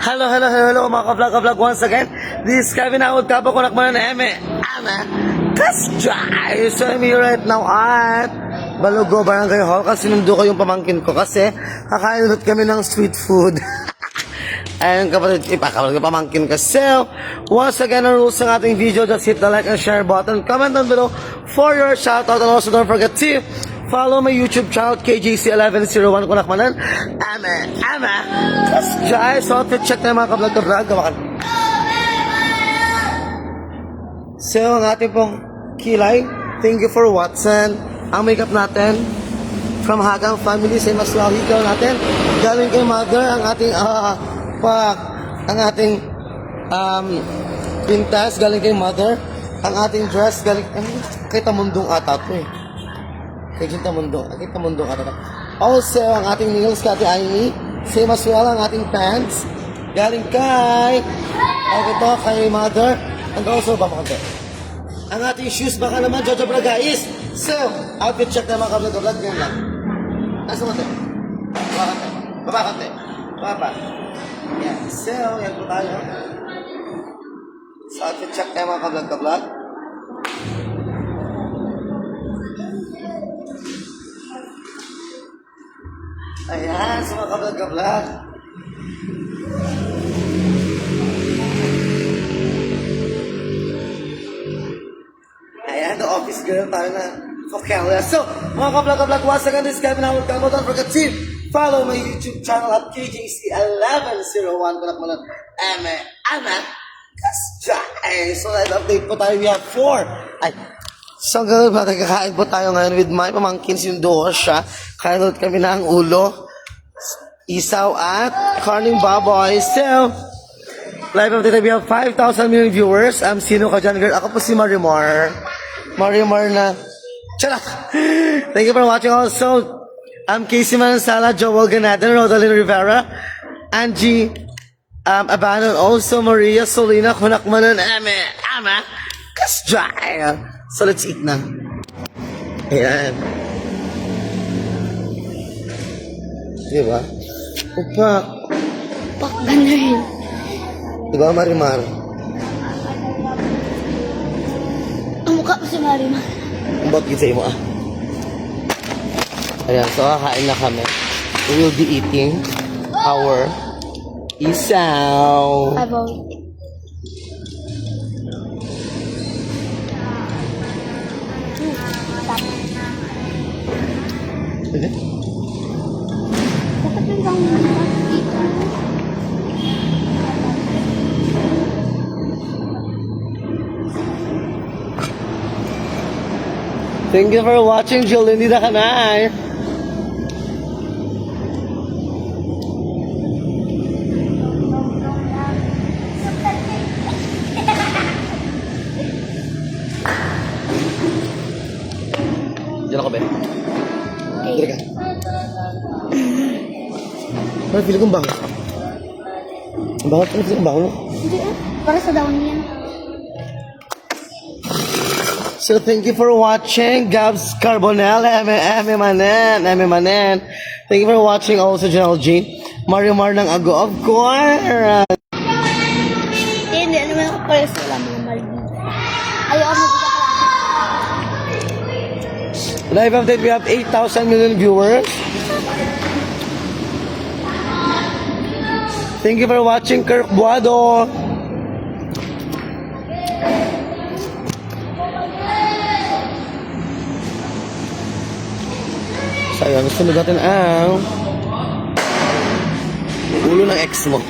Hello mga ka-vlog once again. This is Kevin Awad Kabo ko nakman na eme. Ana. Kasjay. So I'm here right now at Balugo Barangay Hall kasi sinundo ko yung pamangkin ko kasi kakain ulit kami ng street food. Ayun kapatid, ipakawal ko pamangkin ko. So, once again, ang rules ng ating video, just hit the like and share button. Comment down below for your shoutout and also don't forget to follow my YouTube channel, KJC1101 kung nakmanan. Ama. Kasjay. So, check na yung mga ka-vlog. So, ang ating pong kilay, thank you for watching. Ang makeup natin, from Hagang Family, sa Maslaw Hikaw natin. Galing kay Mother, ang ating, ang ating, pintas, galing kay Mother. Ang ating dress, galing, kay Tamundong ata ito eh. Kay Tamundong ata ito. Also, ang ating nails, kay Amy. Same as well, ang ating pants. Galing kay, ito, kay Mother. And also, bamakante. Ang ating shoes, baka naman, Jojo Bragais. So, outfit check na mga ka-vlog. Ganyan lang. Nasa mo tayo? Babakante. Baba. Yan. So, yan po tayo. So, outfit check na mga ka-vlog. Ayan, sa mga ka-vlog. Ayan, the office girl tayo na. Okay, so, mga ka-vlog, once again, this is Kevin Awad Kabo. Don't forget to follow my YouTube channel at KJC1101. Kunak mo lang, Ana, Kasjay. So, live update po tayo. We have 4. So, gano'n ba, nagkakain po tayo ngayon with my pamangkin, sinundo siya. Kain ulit kami na ang ulo, isaw at corning baboy. So, live update, we have 5,000 million viewers. Sino ka dyan, girl? Ako po si Marimar na. Charot! Thank you for watching also. Casey Manansala, Joel Ganadan, Rodalyn Rivera, Angie Abanon, also Maria Solina, Kunakmanan, Ama, Kasjay. So let's eat na. Ayan. Diba? Upak. Pak ganahin. Diba, Marimar? Ang mukha ko si Marimar. Ang bakit sa imo Ayan, so kakain na kami. We will be eating our isaw. About Okay. dapat yung bang dito. Thank you for watching, Jill. Hindi na kanay. Diyan ako, be. Dito ka. Parang feeling kong bango. Ang bango? Parang feeling kong bango. Hindi para sa daon niya. So thank you for watching, Gabs Carbonell, Eme Manen. Thank you for watching also, Janelle G. Mario Mar ng Ago, of course. Hindi naman ako pala sa mga malibig. Ayaw mo dito ka. Live update, we have 8,000 million viewers. Thank you for watching, Kirk Buado. So, ayun, sunod natin ang ulo ng ex mo.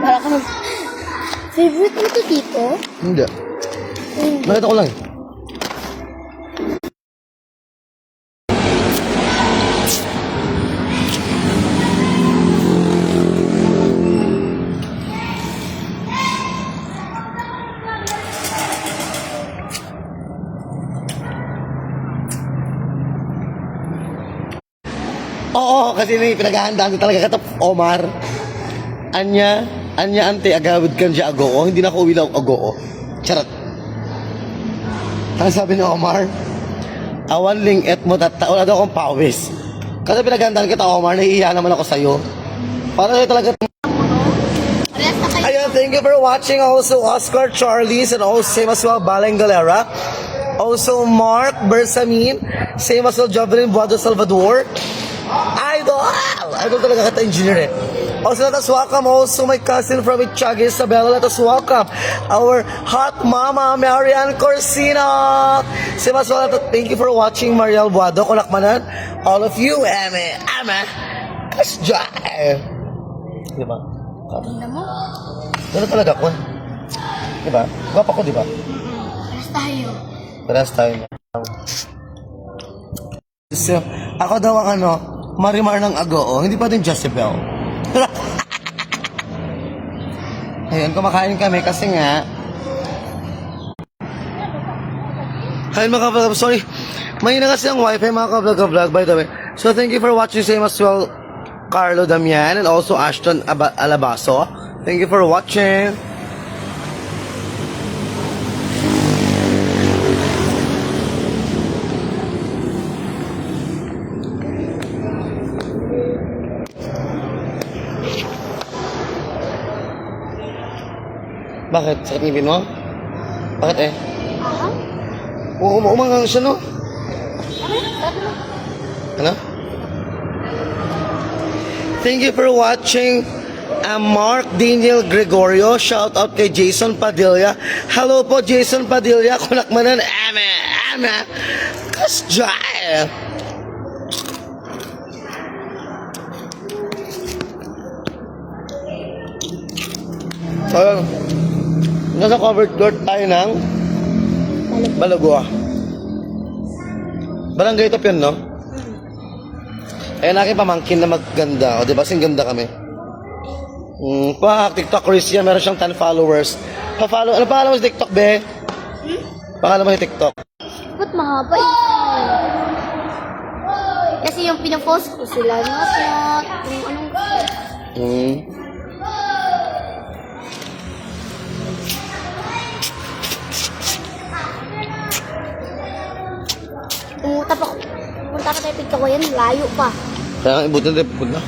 Para ka mag... Favorite mo to dito? Hindi. Nakita ko lang. Oo, kasi may pinaghahandaan ko talaga katap Omar. Anya, Anya ante agawid kan siya agoo, hindi na ako uwi lang agoo. Charot. Ang sabi ni Omar, awan ling et mo tattaon na daw akong pawis. Kasi pinagandaan kita Omar, nahihiya naman ako sa'yo. Para sa'yo talaga. Parehas na kayo. Ayun, thank you for watching also Oscar Charles and also same as well Baleng Galera. Also Mark Bersamin, same as well Jovelyn Buado Salvador. Idol talaga kita engineer eh. Also let us welcome also my cousin from Itchaga, Isabela. Let us welcome our hot mama, Marian Corsino. Same as well, thank you for watching Mariel Buado, Kulakmanan. All of you, Eme, Kasja. Diba? Tingnan mo. Ano talaga ko? Diba? Gwapa ko, diba? Parehas tayo. Parehas tayo. So, ako daw ang Marimar ng Agoo, hindi pa din Jezebel. Ayun, kumakain kami kasi nga ayun mga ka-vlog, sorry mahina kasi ang wifi mga ka-vlog by the way. So thank you for watching, same as well Carlo Damian and also Ashton Alabaso. Thank you for watching. Bakit? Sakit ngipin mo? Bakit eh? Umangang siya, no? Ano? Thank you for watching. Mark Daniel Gregorio. Shout out kay Jason Padilla. Hello po, Jason Padilla. Kulakmanan. Eme. Kasja. Ayun. Nasa covered court tayo ng Balagua. Barangay Top yun, no? Ayun, aking pamangkin na maganda. O, diba? Sing ganda kami. TikTok Chris yan. Meron siyang 10 followers. Pa-follow. Ano pangalan mo sa TikTok, be? Pangalan mo yung TikTok. Ba't mahaba eh? Kasi yung pinapost ko sila, not, yung anong... Pumunta pa tayo pigka ko yan, layo pa. Kaya nga, ibutin tayo pupunta.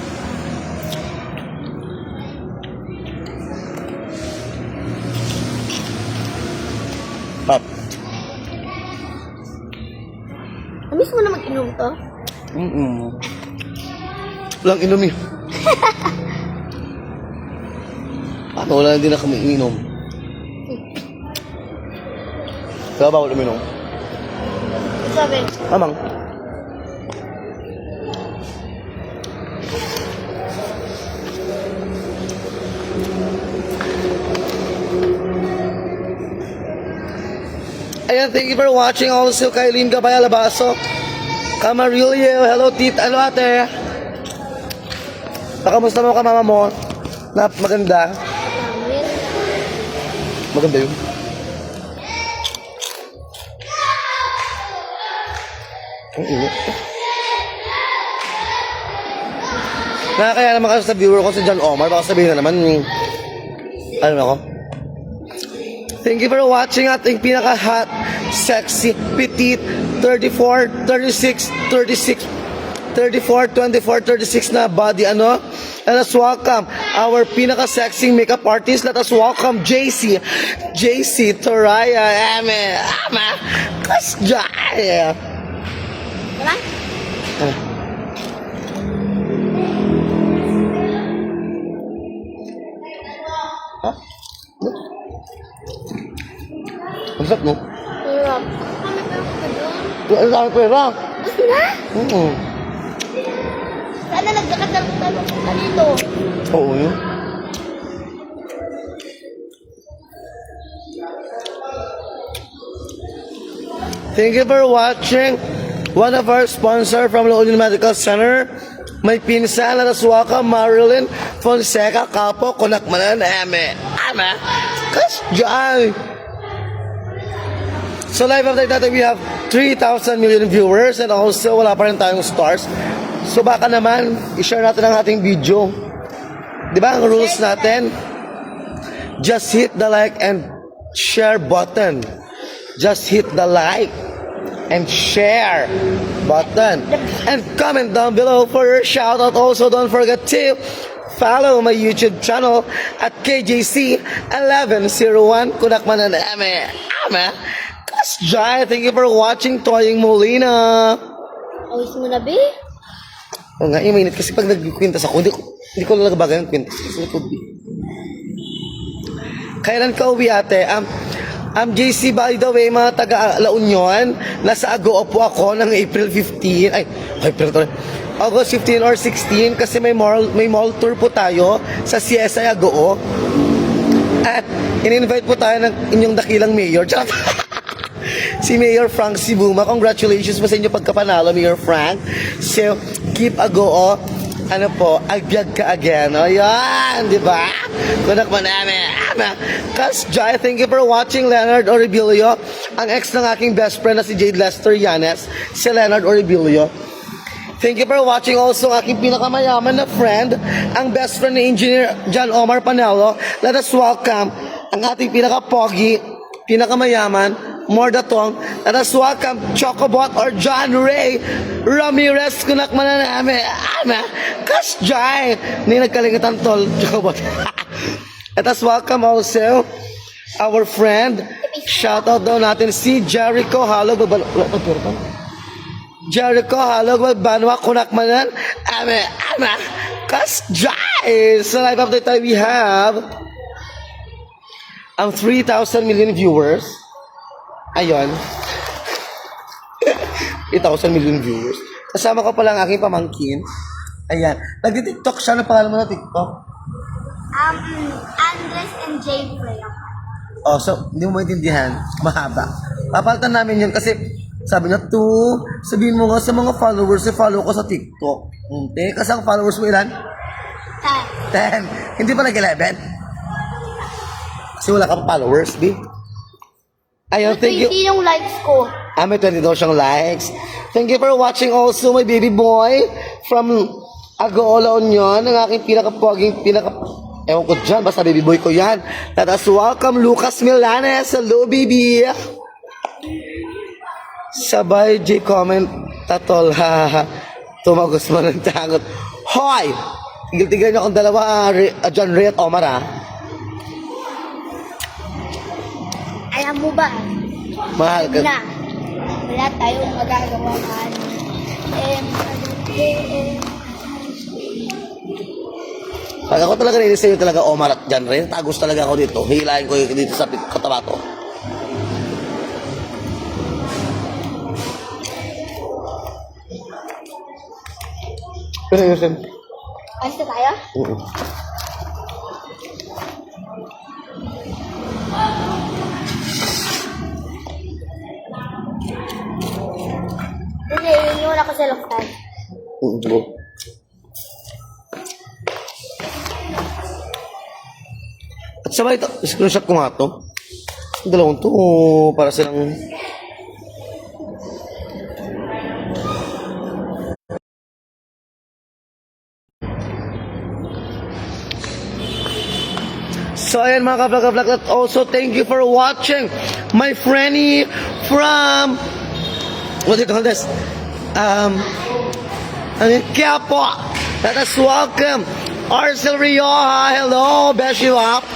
Pap. Namiss mo na mag-inom to? Walang inom eh. Paano wala na din na kami inom? Kaya bawal uminom? Sabi, Amang. Ayan, thank you for watching also kay Lynn Gabay Alabaso. Camarillo, hello tit, ano ate? Kamusta mo ka mama mo? Na maganda? Maganda yun. Ang init. Nakakaya naman kasi sa viewer ko si John Omar. Baka sabihin na naman, ano na ako? Thank you for watching ating pinaka-hot, sexy, petite, 34, 36, 36, 34, 24, 36 na body, ano? Let us welcome our pinaka-sexy makeup artist. Let us welcome JC Toraya, Ama, Kasja. wala? Ha? Ang sarap, no? Hirap. Ang sarap pera. Gusto na? Oo. Sana nagkakadal-dalo ka dito. Oo, yun. Thank you for watching. One of our sponsor from La Union Medical Center. May pinsan na welcome Marilyn Fonseca Capo Kunakmanan Ama Kasjay. So live update natin, we have 3,000 million viewers and also wala pa rin tayong stars. So baka naman i-share natin ang ating video. 'Di ba ang rules natin? just hit the like and share button. Just hit the like and share button. And comment down below for your shout out. Also, don't forget to follow my YouTube channel at KJC1101. Kunak man na ame. Jai, thank you for watching Toying Molina. Awis mo na, be? O nga, yung mainit kasi pag nagkwintas ako, hindi ko lalagbagan yung kwintas kasi likod. Kailan ka uwi ate? JC, by the way, mga taga La Union, nasa Agoo po ako ng April 15. August 15 or 16 kasi may mall tour po tayo sa CSI Agoo. At in-invite po tayo ng inyong dakilang mayor. Si Mayor Frank Sibuma. Congratulations po sa inyo pagkapanalo, Mayor Frank. So, keep Agoo. Ano po, agbyag ka again. O yan, di ba? Kunak mo namin. Kas Jai, thank you for watching Leonard Oribilio. Ang ex ng aking best friend na si Jade Lester Yanes, si Leonard Oribilio. Thank you for watching also ang aking pinakamayaman na friend, ang best friend ni Engineer John Omar Panelo. Let us welcome ang ating pinaka-pogi, pinakamayaman, Mordatong. Let us welcome Chocobot or John Ray Ramirez. Kunak man na namin. Kas Jai. Hindi nagkalingatan tol, Chocobot. Let us welcome also our friend. Shoutout daw natin si Jericho Halog. Jericho Halog. Banwa Kunak manan. Kas Jai. So live update tayo we have ang 3,000 million viewers. Ayun. 8,000 million viewers. Kasama ko pala ang aking pamangkin. Ayan. Nagdi-TikTok siya. Ano pangalan mo na TikTok? Andres and Jay Play. Oh, so, hindi mo maintindihan. Mahaba. Papalitan namin yun kasi sabi na, sabihin mo nga sa mga followers, follow ko sa TikTok. Hindi. Kasi ang followers mo ilan? 10. Hindi pa nag-11? Kasi wala kang followers, di? Ayun, thank you. 20 yung likes ko. May 20 daw siyang likes. Thank you for watching also my baby boy from Agoo La Union. Ang aking ewan ko dyan, basta baby boy ko yan. Let us welcome Lucas Milanes. Hello, baby. Sabay, J comment, tatol, haha. Tumagos mo ng tangot. Hoy! Tigil-tigil niyo akong dalawa, John Ray at Omar, ha? Alam mo ba? Mahal ka. Na, wala tayong magagawa kan. Pag ako talaga nilinis sa'yo talaga, Omar at John Ray, tagos talaga ako dito. Hihilahin ko yung dito sa katabato. Pero yun, Alis na tayo? Hindi, iniwan ako sa lokal. At sabay ito, screenshot ko nga ito. Ang dalawang to, para silang... So ayan mga ka-vlog, at also thank you for watching my friendie from, what do you call this? Quiapo. Let us welcome Arcel Rioja. Hello, Beshi Wap.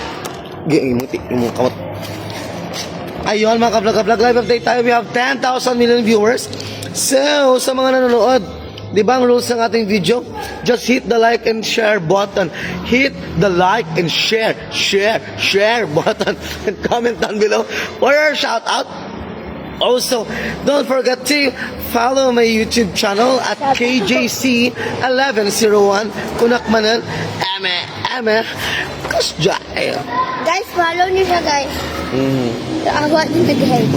Ayun mga ka-vlog, live update tayo. We have 10,000 million viewers. So, sa mga nanonood, di ba ang rules ng ating video? Just hit the like and share button. Hit the like and share button. And comment down below for your shout out. Also, don't forget to follow my YouTube channel at KJC1101. Kunak manan, kasjay. Guys, follow niyo siya, guys. Awa din nag-help.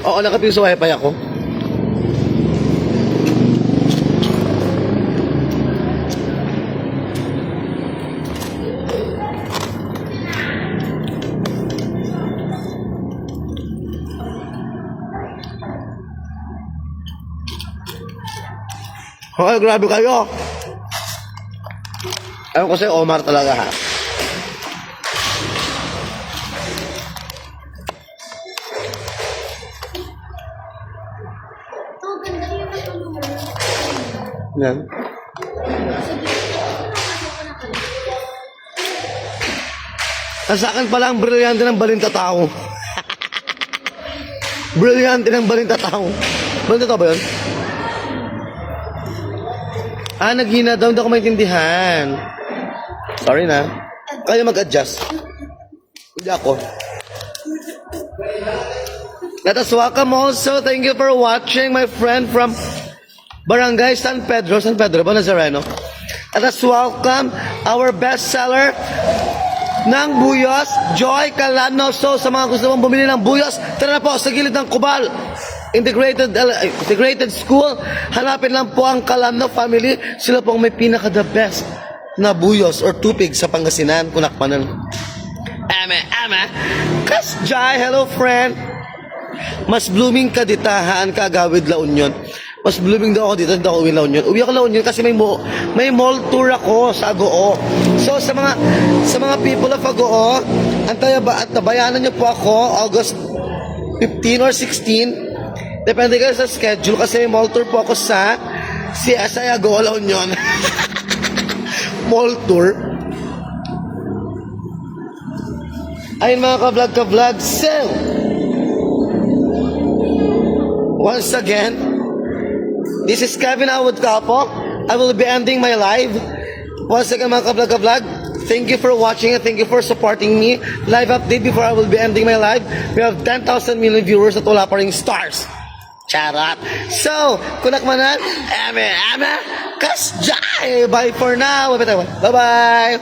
Oo, nakapil sa wifi ako. Hoy, grabe kayo. Ewan ko sa'yo, Omar talaga ha. Yan. Sa akin pala ang brilyante ng balintatao. Brilyante ng balintatao. Balintatao ba yun? Naghina daw. Hindi ako maintindihan. Sorry na. Kaya mag-adjust. Hindi ako. Let us welcome also. Thank you for watching, my friend from Barangay San Pedro. San Pedro ba? Nazareno. Let us welcome our bestseller ng Buyos, Joy Calano. So, sa mga gusto mong bumili ng Buyos, tara na po sa gilid ng Cubal. Integrated School. Hanapin lang po ang Calano family. Sila po ang may pinaka-the best na Buyos or tupig sa Pangasinan. Kunakmanan. Kas Jai, hello friend. Mas blooming ka ditahaan ka Agawid La Union. Mas blooming daw ako dito, hindi ako uwi La Union. Uwi ako La Union kasi may mall tour ako sa Agoo. So sa mga people of Agoo, antabayanan niyo po ako August 15 or 16. Depende kayo sa schedule kasi may mall tour po ako sa CSI Agoo La Union. Mall tour. Ayun mga ka-vlog. So, once again, this is Kevin Howard Capo. I will be ending my live. Once again, mga ka-vlog, thank you for watching and thank you for supporting me. Live update before I will be ending my live. We have 10,000 million viewers at wala pa ring stars. Charot. So, kunakmanan, kasjay. Bye for now. Bye-bye.